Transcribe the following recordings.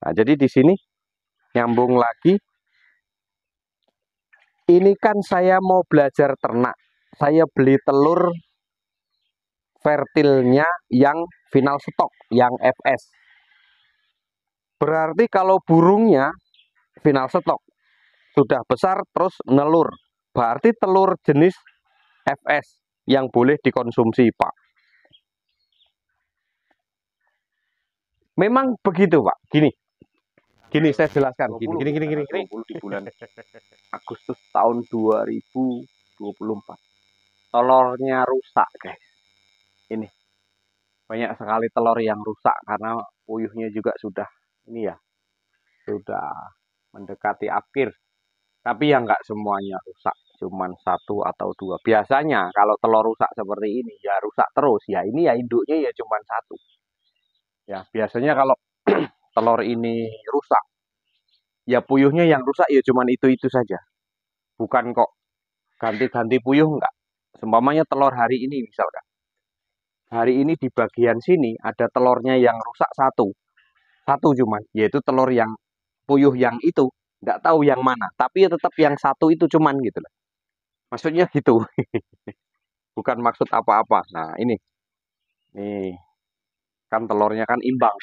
Nah, jadi di sini nyambung lagi. Ini kan saya mau belajar ternak. Saya beli telur fertilnya yang final stok, yang FS. Berarti kalau burungnya final stok sudah besar terus nelur, berarti telur jenis FS yang boleh dikonsumsi, Pak. Memang begitu, Pak. Gini saya jelaskan. Gini. Di bulan Agustus tahun 2024. Telurnya rusak, guys. Ini banyak sekali telur yang rusak karena puyuhnya juga sudah mendekati akhir. Tapi yang nggak semuanya rusak, cuman satu atau dua. Biasanya kalau telur rusak seperti ini ya rusak terus. Ya ini ya induknya ya cuman satu. Ya biasanya kalau telur ini rusak, ya puyuhnya yang rusak ya cuman itu saja. Bukan kok ganti-ganti puyuh enggak. Seumpamanya telur hari ini misalkan. Hari ini di bagian sini ada telurnya yang rusak satu. Satu cuman, yaitu telur yang puyuh yang itu. Nggak tahu yang mana. Tapi ya tetap yang satu itu cuman gitu lah. Maksudnya gitu. Bukan maksud apa-apa. Nah ini. Nih. Kan telurnya kan imbang.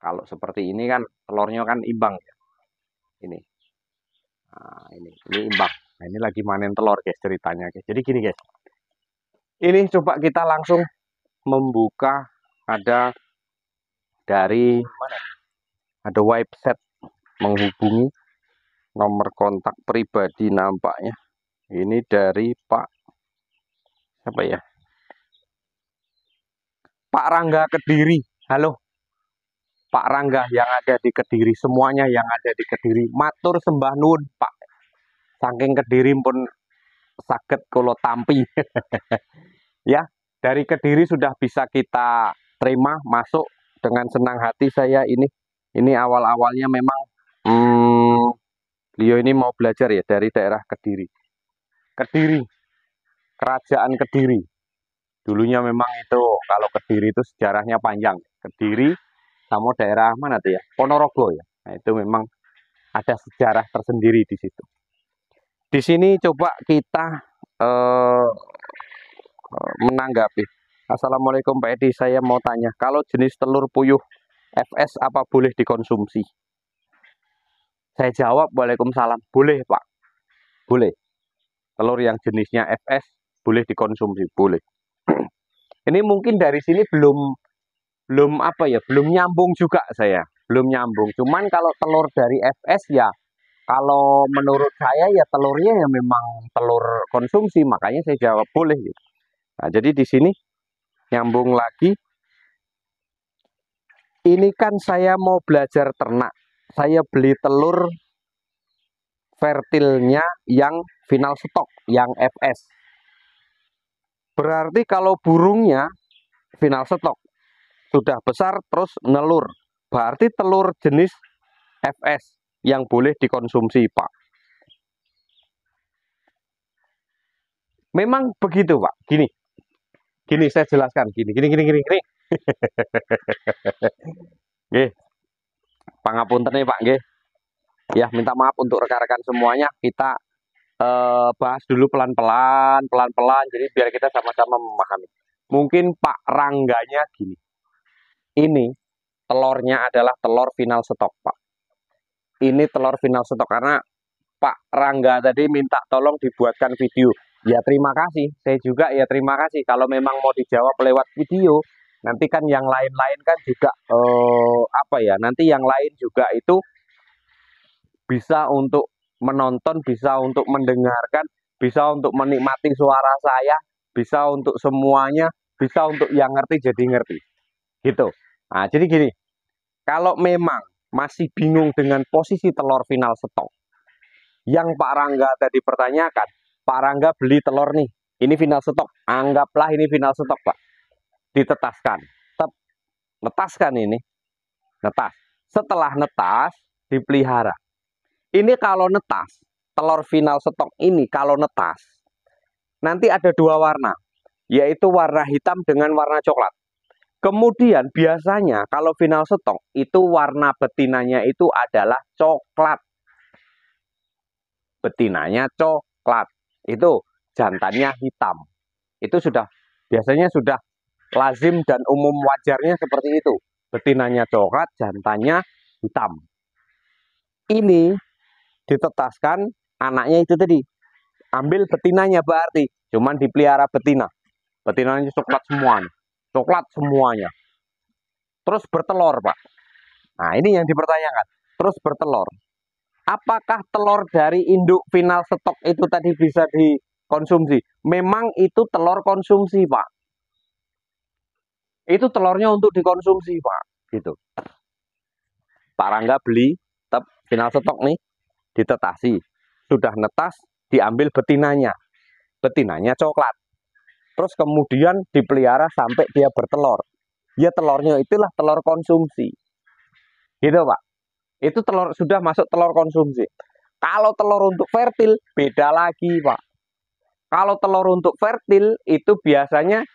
Kalau seperti ini kan telurnya kan imbang. Ini. Nah ini imbang. Nah ini lagi manen telur guys ceritanya guys. Jadi gini guys. Ini coba kita langsung membuka ada dari mana? Ada website menghubungi nomor kontak pribadi nampaknya. Ini dari Pak apa ya? Pak Rangga Kediri. Halo. Pak Rangga yang ada di Kediri, semuanya yang ada di Kediri. Matur sembah nuwun, Pak. Saking Kediri pun saged kula tampi. Ya, dari Kediri sudah bisa kita terima masuk dengan senang hati saya ini. Ini awal-awalnya memang beliau ini mau belajar ya dari daerah Kediri. Kediri, Kerajaan Kediri. Dulunya memang itu kalau Kediri itu sejarahnya panjang. Kediri sama daerah mana tuh ya? Ponorogo ya. Nah, itu memang ada sejarah tersendiri di situ. Di sini coba kita menanggapi. Assalamualaikum Pak Edi, saya mau tanya, kalau jenis telur puyuh FS apa boleh dikonsumsi? Saya jawab, Waalaikumsalam, boleh Pak, boleh. Telur yang jenisnya FS boleh dikonsumsi, boleh. Ini mungkin dari sini belum nyambung juga saya, belum nyambung. Cuman kalau telur dari FS ya, kalau menurut saya ya telurnya ya memang telur konsumsi, makanya saya jawab boleh gitu. Nah, jadi di sini nyambung lagi. Ini kan saya mau belajar ternak. Saya beli telur fertilnya yang final stok, yang FS. Berarti kalau burungnya final stok sudah besar terus nelur, berarti telur jenis FS yang boleh dikonsumsi, Pak. Memang begitu, Pak. Gini saya jelaskan. Gini. Nggih. Pangapunten nih, Pak, nggih. Ya, minta maaf untuk rekan-rekan semuanya. Kita bahas dulu pelan-pelan, jadi biar kita sama-sama memahami. Mungkin Pak Rangganya gini. Ini telurnya adalah telur final stok, Pak. Ini telur final stok karena Pak Rangga tadi minta tolong dibuatkan video. Ya terima kasih, saya juga ya terima kasih. Kalau memang mau dijawab lewat video, nanti kan yang lain-lain kan juga nanti yang lain juga itu bisa untuk menonton, bisa untuk mendengarkan, bisa untuk menikmati suara saya, bisa untuk semuanya, bisa untuk yang ngerti jadi ngerti. Gitu. Nah, jadi gini, kalau memang masih bingung dengan posisi telur final stok, yang Pak Rangga tadi pertanyakan, Pak Rangga beli telur nih, ini final stok, anggaplah ini final stok Pak, ditetaskan, netaskan ini, netas. Setelah netas, dipelihara. Ini kalau netas, telur final stok ini kalau netas, nanti ada dua warna, yaitu warna hitam dengan warna coklat. Kemudian biasanya kalau final stok itu warna betinanya itu adalah coklat. Betinanya coklat. Itu jantannya hitam. Itu biasanya sudah lazim dan umum wajarnya seperti itu. Betinanya coklat, jantannya hitam. Ini ditetaskan anaknya itu tadi. Ambil betinanya berarti. Cuman dipelihara betina. Betinanya coklat semuanya. Coklat semuanya. Terus bertelur, Pak. Nah, ini yang dipertanyakan. Terus bertelur. Apakah telur dari induk final stok itu tadi bisa dikonsumsi? Memang itu telur konsumsi, Pak. Itu telurnya untuk dikonsumsi, Pak. Gitu. Pak Rangga beli final stok nih, ditetasi. Sudah netas, diambil betinanya. Betinanya coklat. Terus kemudian dipelihara sampai dia bertelur. Ya telurnya itulah telur konsumsi. Gitu, Pak. Itu telur sudah masuk telur konsumsi. Kalau telur untuk fertil beda lagi, Pak. Kalau telur untuk fertil itu biasanya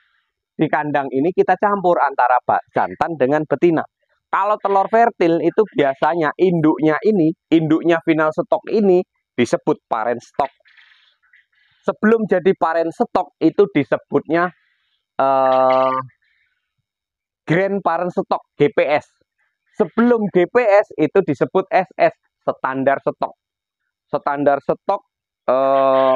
di kandang ini kita campur antara jantan dengan betina. Kalau telur fertil itu biasanya induknya final stok ini disebut parent stock. Sebelum jadi parent stock itu disebutnya grand parent stock, GPS. Sebelum GPS itu disebut SS, standar stok. Standar stok,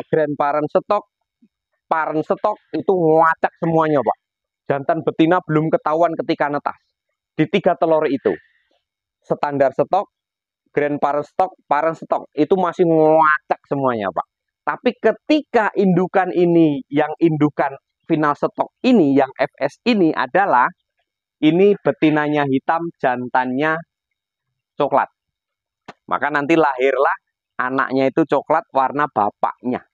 grand parent stok itu ngacak semuanya, Pak. Jantan betina belum ketahuan ketika netas. Di 3 telur itu. Standar stok, grand parent stok itu masih ngacak semuanya, Pak. Tapi ketika indukan ini, yang indukan final stok ini, yang FS ini adalah ini betinanya hitam, jantannya coklat. Maka nanti lahirlah anaknya itu coklat warna bapaknya.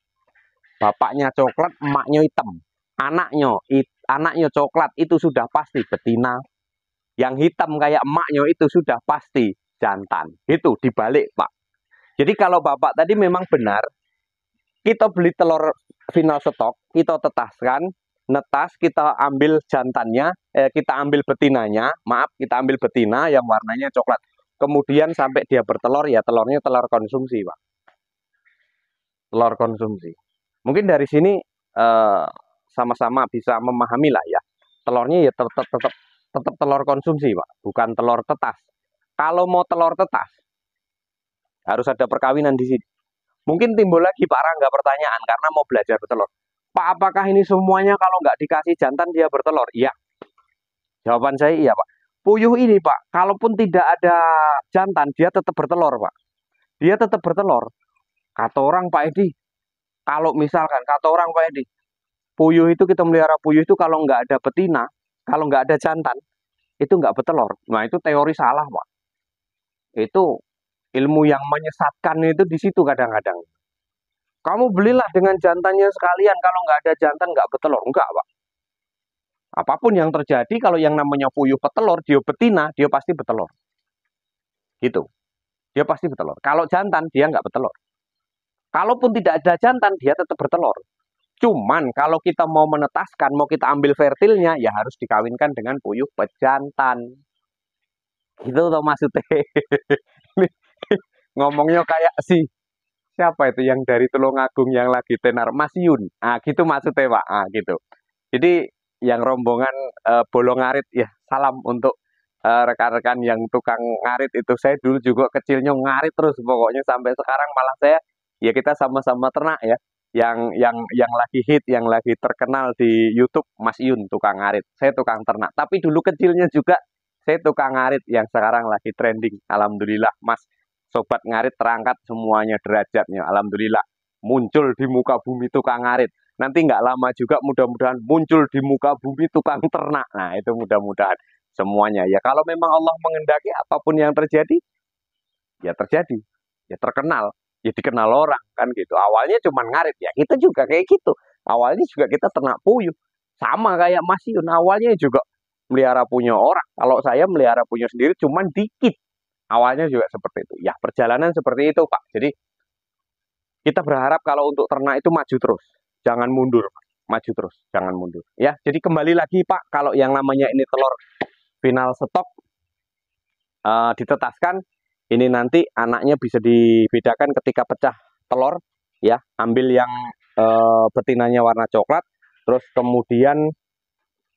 Bapaknya coklat, emaknya hitam. Anaknya coklat itu sudah pasti betina. Yang hitam kayak emaknya itu sudah pasti jantan. Itu dibalik, Pak. Jadi kalau Bapak tadi memang benar, kita beli telur final stok, kita tetaskan, netas, kita ambil jantannya, kita ambil betinanya, kita ambil betina yang warnanya coklat. Kemudian sampai dia bertelur, ya telurnya telur konsumsi, Pak. Telur konsumsi. Mungkin dari sini sama-sama bisa memahami lah ya. Telurnya ya tetap telur konsumsi, Pak. Bukan telur tetas. Kalau mau telur tetas, harus ada perkawinan di sini. Mungkin timbul lagi Pak Rangga pertanyaan karena mau belajar bertelur. Pak, apakah ini semuanya kalau nggak dikasih jantan dia bertelur? Iya. Jawaban saya iya, Pak. Puyuh ini, Pak, kalaupun tidak ada jantan, dia tetap bertelur, Pak. Dia tetap bertelur. Kata orang, Pak Edi, kalau misalkan, kata orang, Pak Edi, puyuh itu kita melihara puyuh itu kalau nggak ada betina, kalau nggak ada jantan, itu nggak bertelur. Nah, itu teori salah, Pak. Itu ilmu yang menyesatkan itu di situ kadang-kadang. Kamu belilah dengan jantannya sekalian, kalau nggak ada jantan nggak bertelur. Enggak, Pak. Apapun yang terjadi, kalau yang namanya puyuh petelur, dia betina, dia pasti bertelur. Gitu. Dia pasti bertelur. Kalau jantan, dia nggak bertelur. Kalaupun tidak ada jantan, dia tetap bertelur. Cuman kalau kita mau menetaskan, mau kita ambil fertilnya, ya harus dikawinkan dengan puyuh pejantan. Gitu loh maksudnya. Ngomongnya kayak siapa itu yang dari Tulungagung yang lagi tenar, Mas Yun. Ah, gitu maksudnya, Pak. Ah, gitu. Jadi yang rombongan bolong ngarit ya, salam untuk rekan-rekan yang tukang ngarit itu. Saya dulu juga kecilnya ngarit terus pokoknya sampai sekarang malah saya ya kita sama-sama ternak ya. Yang lagi hit, yang lagi terkenal di YouTube Mas Yun tukang ngarit. Saya tukang ternak. Tapi dulu kecilnya juga saya tukang ngarit yang sekarang lagi trending. Alhamdulillah, Mas sobat ngarit terangkat semuanya derajatnya. Alhamdulillah muncul di muka bumi tukang ngarit. Nanti nggak lama juga mudah-mudahan muncul di muka bumi tukang ternak. Nah, itu mudah-mudahan semuanya. Ya kalau memang Allah mengendaki apapun yang terjadi, ya terjadi. Ya terkenal, ya dikenal orang kan gitu. Awalnya cuma ngarit ya. Kita juga kayak gitu. Awalnya juga kita ternak puyuh. Sama kayak Mas Yun. Awalnya juga melihara punya orang. Kalau saya melihara punya sendiri cuma dikit. Awalnya juga seperti itu. Ya perjalanan seperti itu, Pak. Jadi kita berharap kalau untuk ternak itu maju terus. Jangan mundur. maju terus, jangan mundur. Ya, jadi kembali lagi Pak, kalau yang namanya ini telur final stok ditetaskan, ini nanti anaknya bisa dibedakan ketika pecah telur, ya. Ambil yang betinanya warna coklat, terus kemudian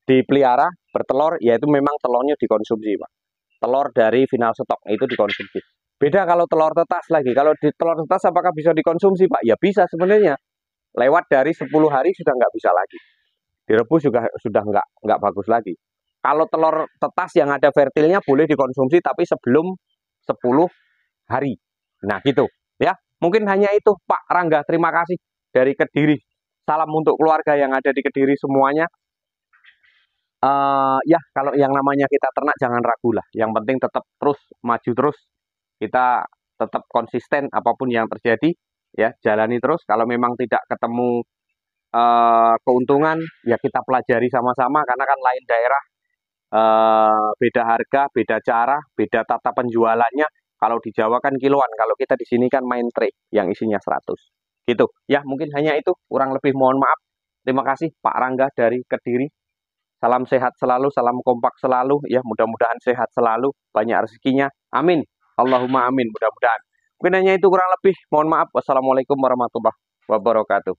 dipelihara bertelur, yaitu memang telurnya dikonsumsi Pak. Telur dari final stok itu dikonsumsi. Beda kalau telur tetas lagi. Kalau di telur tetas apakah bisa dikonsumsi Pak? Ya bisa sebenarnya. Lewat dari 10 hari sudah nggak bisa lagi. Direbus juga sudah nggak bagus lagi. Kalau telur tetas yang ada fertilnya boleh dikonsumsi tapi sebelum 10 hari. Nah gitu ya. Mungkin hanya itu Pak Rangga. Terima kasih dari Kediri. Salam untuk keluarga yang ada di Kediri semuanya. Ya kalau yang namanya kita ternak jangan ragu lah. Yang penting tetap terus maju terus. Kita tetap konsisten apapun yang terjadi, ya jalani terus. Kalau memang tidak ketemu keuntungan, ya kita pelajari sama-sama karena kan lain daerah, beda harga, beda cara, beda tata penjualannya. Kalau di Jawa kan kiloan, kalau kita di sini kan main tray yang isinya 100. Gitu. Ya, mungkin hanya itu, kurang lebih mohon maaf. Terima kasih Pak Rangga dari Kediri. Salam sehat selalu, salam kompak selalu, ya mudah-mudahan sehat selalu, banyak rezekinya. Amin. Allahumma amin, mudah-mudahan. Mungkin hanya itu kurang lebih. Mohon maaf. Wassalamualaikum warahmatullahi wabarakatuh.